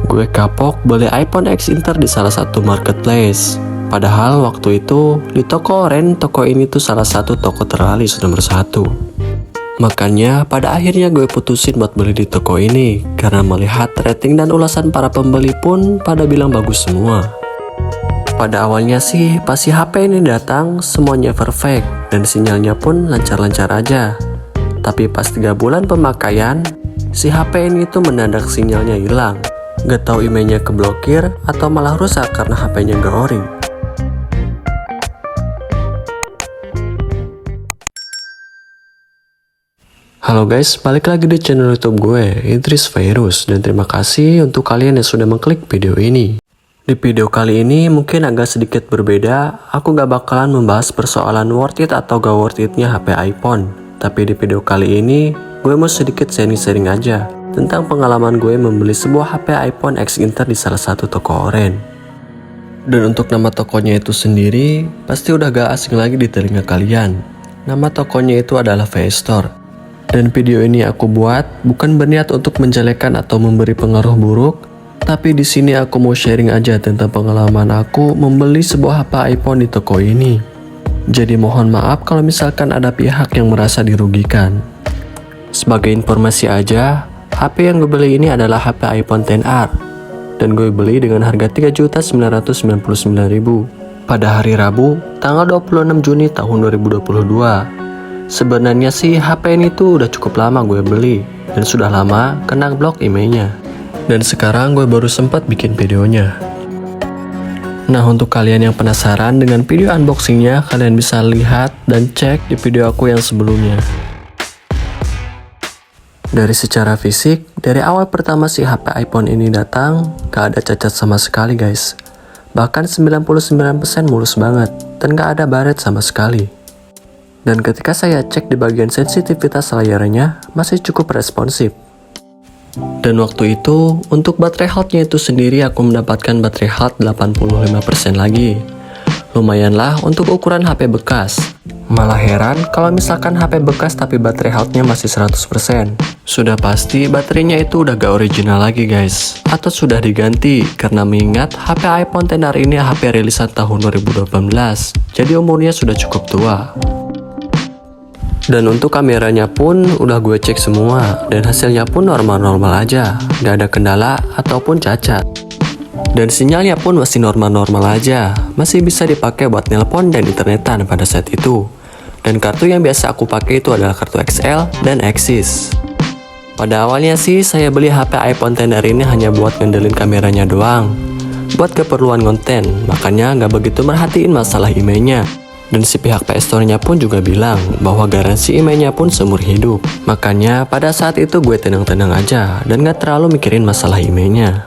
Gue kapok beli iPhone X Inter di salah satu marketplace. Padahal waktu itu di toko Oren, toko ini tuh salah satu toko teralis nomor 1. Makanya pada akhirnya gue putusin buat beli di toko ini karena melihat rating dan ulasan para pembeli pun pada bilang bagus semua. Pada awalnya sih pas si HP ini datang semuanya perfect dan sinyalnya pun lancar-lancar aja. Tapi pas 3 bulan pemakaian, si HP ini tuh mendadak sinyalnya hilang. Gak tahu emailnya keblokir atau malah rusak karena HP-nya gak ori. Halo guys, balik lagi di channel YouTube gue, Idris Virus, dan terima kasih untuk kalian yang sudah mengklik video ini. Di video kali ini mungkin agak sedikit berbeda, aku gak bakalan membahas persoalan worth it atau gak worth it-nya HP iPhone. Tapi di video kali ini, gue mau sedikit sharing-sharing aja tentang pengalaman gue membeli sebuah HP iPhone X Inter di salah satu toko Oren. Dan untuk nama tokonya itu sendiri, pasti udah gak asing lagi di telinga kalian. Nama tokonya itu adalah VS Store. Dan video ini aku buat bukan berniat untuk menjelekkan atau memberi pengaruh buruk, tapi di sini aku mau sharing aja tentang pengalaman aku membeli sebuah HP iPhone di toko ini. Jadi mohon maaf kalau misalkan ada pihak yang merasa dirugikan. Sebagai informasi aja, HP yang gue beli ini adalah HP iPhone XR dan gue beli dengan harga Rp3.999.000 pada hari Rabu tanggal 26 Juni tahun 2022. Sebenarnya sih HP ini tuh udah cukup lama gue beli dan sudah lama kena blok emailnya. Dan sekarang gue baru sempat bikin videonya. Nah, untuk kalian yang penasaran dengan video unboxingnya, kalian bisa lihat dan cek di video aku yang sebelumnya. Dari secara fisik, dari awal pertama si HP iPhone ini datang, gak ada cacat sama sekali guys. Bahkan 99% mulus banget, dan gak ada baret sama sekali. Dan ketika saya cek di bagian sensitivitas layarnya, masih cukup responsif. Dan waktu itu, untuk baterai health-nya itu sendiri aku mendapatkan baterai health 85% lagi. Lumayanlah untuk ukuran HP bekas. Malah heran kalau misalkan HP bekas tapi baterai health-nya masih 100%. Sudah pasti baterainya itu udah gak original lagi guys. Atau sudah diganti, karena mengingat HP iPhone XR ini HP rilisan tahun 2018. Jadi umurnya sudah cukup tua. Dan untuk kameranya pun udah gue cek semua, dan hasilnya pun normal-normal aja, gak ada kendala ataupun cacat. Dan sinyalnya pun masih normal-normal aja, masih bisa dipakai buat nelpon dan internetan pada saat itu. Dan kartu yang biasa aku pakai itu adalah kartu XL dan Axis. Pada awalnya sih saya beli HP iPhone XR ini hanya buat ngandelin kameranya doang, buat keperluan konten, makanya gak begitu merhatiin masalah emailnya. Dan si pihak PS Store-nya pun juga bilang bahwa garansi emailnya pun seumur hidup. Makanya pada saat itu gue tenang-tenang aja dan gak terlalu mikirin masalah emailnya.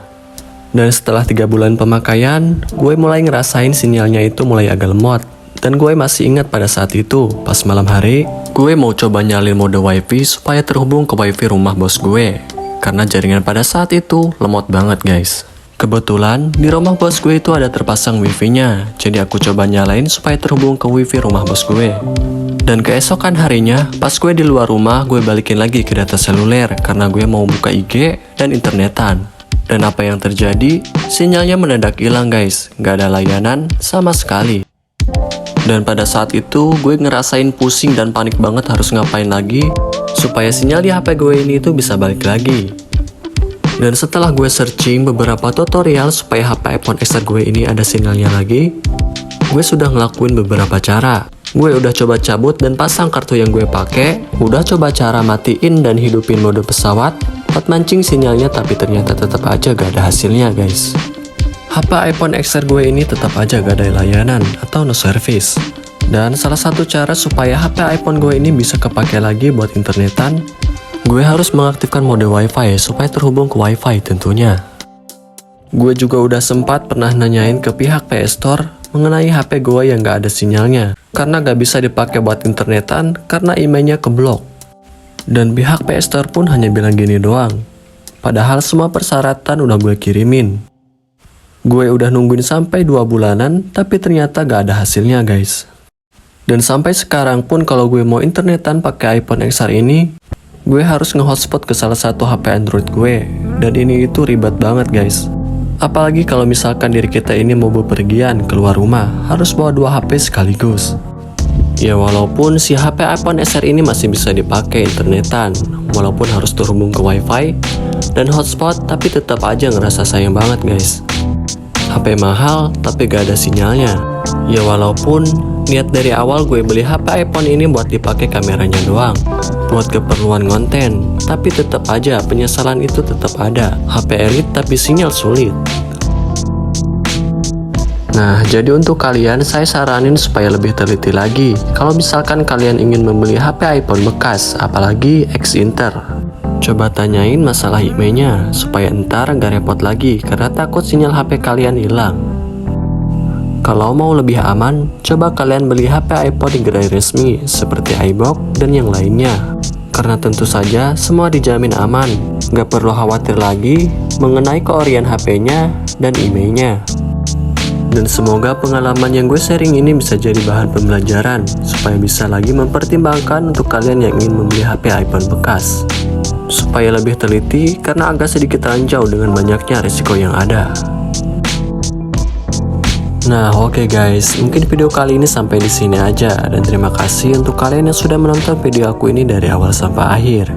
Dan setelah 3 bulan pemakaian, gue mulai ngerasain sinyalnya itu mulai agak lemot. Dan gue masih ingat pada saat itu, pas malam hari, gue mau coba nyalin mode wifi supaya terhubung ke wifi rumah bos gue. Karena jaringan pada saat itu lemot banget guys. Kebetulan di rumah bos gue itu ada terpasang wifi-nya, jadi aku coba nyalain supaya terhubung ke wifi rumah bos gue. Dan keesokan harinya, pas gue di luar rumah, gue balikin lagi ke data seluler karena gue mau buka IG dan internetan. Dan apa yang terjadi? Sinyalnya mendadak hilang guys, gak ada layanan sama sekali. Dan pada saat itu, gue ngerasain pusing dan panik banget harus ngapain lagi supaya sinyal di HP gue ini tuh bisa balik lagi. Dan setelah gue searching beberapa tutorial supaya HP iPhone XR gue ini ada sinyalnya lagi, gue sudah ngelakuin beberapa cara. Gue udah coba cabut dan pasang kartu yang gue pakai, udah coba cara matiin dan hidupin mode pesawat, buat mancing sinyalnya, tapi ternyata tetap aja gak ada hasilnya guys. HP iPhone XR gue ini tetap aja gak ada layanan atau no service. Dan salah satu cara supaya HP iPhone gue ini bisa kepake lagi buat internetan, gue harus mengaktifkan mode wifi supaya terhubung ke wifi tentunya. Gue juga udah sempat pernah nanyain ke pihak PS Store mengenai HP gue yang gak ada sinyalnya, karena gak bisa dipakai buat internetan karena emailnya keblok. Dan pihak PS Store pun hanya bilang gini doang, padahal semua persyaratan udah gue kirimin. Gue udah nungguin sampai 2 bulanan, tapi ternyata gak ada hasilnya guys. Dan sampai sekarang pun kalau gue mau internetan pakai iPhone XR ini, gue harus nge-hotspot ke salah satu HP Android gue, dan ini itu ribet banget guys. Apalagi kalau misalkan diri kita ini mau bepergian keluar rumah, harus bawa 2 HP sekaligus. Ya walaupun si HP iPhone SR ini masih bisa dipakai internetan, walaupun harus terhubung ke wifi dan hotspot, tapi tetap aja ngerasa sayang banget guys. HP mahal tapi gak ada sinyalnya. Ya walaupun niat dari awal gue beli HP iPhone ini buat dipakai kameranya doang, buat keperluan konten, tapi tetap aja penyesalan itu tetap ada. HP elit tapi sinyal sulit. Nah, jadi untuk kalian saya saranin supaya lebih teliti lagi. Kalau misalkan kalian ingin membeli HP iPhone bekas, apalagi ex-Inter, coba tanyain masalah IMEI-nya, supaya entar gak repot lagi karena takut sinyal HP kalian hilang. Kalau mau lebih aman, coba kalian beli HP iPhone di gerai resmi seperti iBox dan yang lainnya. Karena tentu saja semua dijamin aman, gak perlu khawatir lagi mengenai keorian HP-nya dan IMEI-nya. Dan semoga pengalaman yang gue sharing ini bisa jadi bahan pembelajaran, supaya bisa lagi mempertimbangkan untuk kalian yang ingin membeli HP iPhone bekas. Supaya lebih teliti karena agak sedikit ranjau dengan banyaknya risiko yang ada. Nah oke guys, mungkin video kali ini sampai di sini aja, dan terima kasih untuk kalian yang sudah menonton video aku ini dari awal sampai akhir.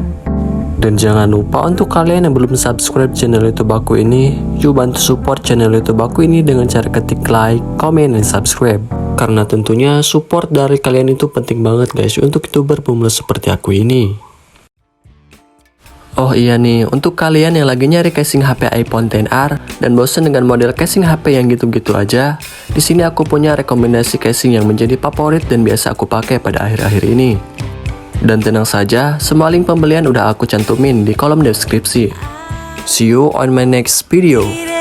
Dan jangan lupa untuk kalian yang belum subscribe channel YouTube aku ini, yuk bantu support channel YouTube aku ini dengan cara ketik like, comment, dan subscribe. Karena tentunya support dari kalian itu penting banget guys untuk YouTuber pemula seperti aku ini. Oh iya nih, untuk kalian yang lagi nyari casing HP iPhone XR dan bosan dengan model casing HP yang gitu-gitu aja, di sini aku punya rekomendasi casing yang menjadi favorit dan biasa aku pakai pada akhir-akhir ini. Dan tenang saja, semua link pembelian udah aku cantumin di kolom deskripsi. See you on my next video.